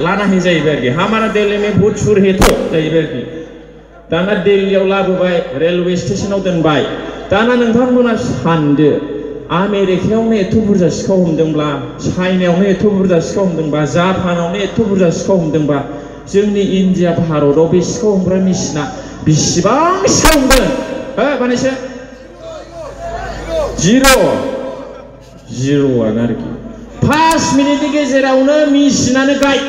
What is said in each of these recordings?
लाना ही जाहैबाय आरोखि हमारा दिल्ली में भूत चुर है तो जाहैबाय आरोखि दाना दिल्लीयाव लाबोबाय रेलवे स्टेशनाव दोनबाय दाना नोंथांमोना सानदो आमेरिकायावनो एथ' बुरजा सिखाव हमदोंब्ला चाइनायावनो एथ' बुरजा सिखाव हमदोंबा जापानावनो एथ' बुरजा सिखाव हमदोंबा जोंनि इन्डिया भारताव बे सिखाव हमग्रा मेसिना बेसेबां सिखाव हमदों हो बानायसो जिर'आनो आरोखि 5 मिनिटनि गेजेरावनो मेसिनानो गाय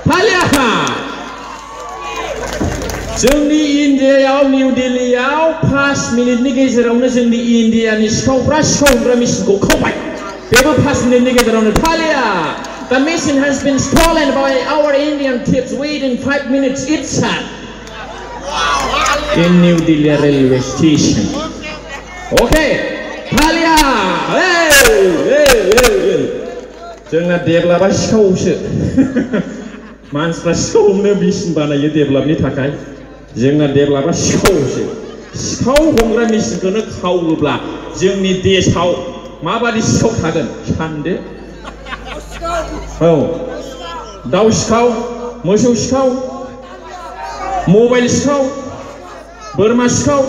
फालिया जोंनि इन्डियायाव निउ दिल्लीयाव 5 मिनिटनि गेजेरावनो जोंनि इन्डियानि सिखावफ्रा सिखाव हमग्रा मेसिनखौ खावबाय बेबो 5 मिनिटनि गेजेरावनो फालिया The machine has been stolen by our Indian thieves within 5 minutes itself in New Delhi railway station. Okay, फालिया जोंना डेभेलपा सिखावसो मानसिफ्रा सिखाव हमनो मेसिन बानायो डेभेलपनि थाखाय जोंना डेभेलपा सिखावसो सिखाव हमग्रा मेसिनखौनो खावोब्ला जोंनि देशआव माबादि सिखाव थागोन सानदो औ दाउ सिखाव मोसौ सिखाव मबाइल सिखाव बोरमा सिखाव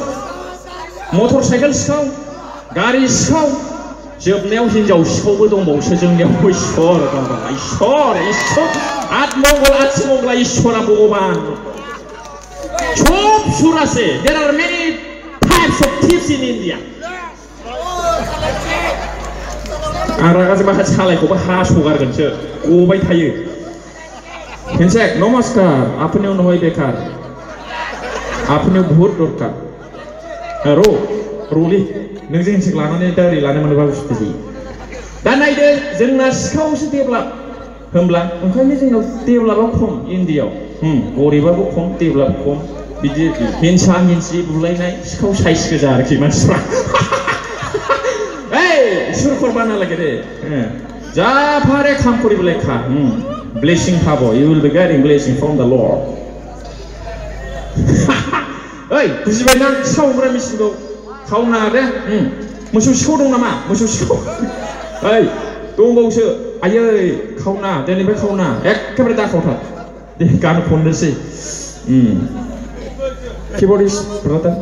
मटर साइकेल सिखाव गारि सिखाव जोबनायाव हिनजाव सिखावबो दंबावोसो जोंनियाव इसोर आत्मंगल आत्मंगला इसोरा भगवान सब Surase there are many types of thieves in India आं रागा जोंबा सालायखौबो हासगारगोनसो गबाय थायो खेनसे नमस्कार आपनियाव नहय बेकार आपनियाव बहुत दरकार र'ली नों जोंसिम लानानै दारि लानो मोनोबा बुस्थु जायो दा नायदो जोंना सिखावसो डेभेलप होमब्ला ओंखायनो जोंनाव डेभेलपा खम इन्डियायाव गरिबाबो खम डेभेलप खम बिदि हिंसा हिंसि बुलायनाय सिखाव साइज गोजा आरोखि मानसिफ्रा सुर करबा नालागे दे जा फारे खाम करिबोलाय खा ब्लेसिं पाबो you will be getting blessing from the Lord ओइ बुजिबायना सिखाव हमग्रा मेसिनखौ खावना दे मोसौ सिखाव दं नामा मोसौ सिखाव ओइ दंबावसो आयै खावना दिनैनिफ्राय खावना एखेबारे दाखावथार दे गान खननोसै कीबोर्डिस्ट ब्रादार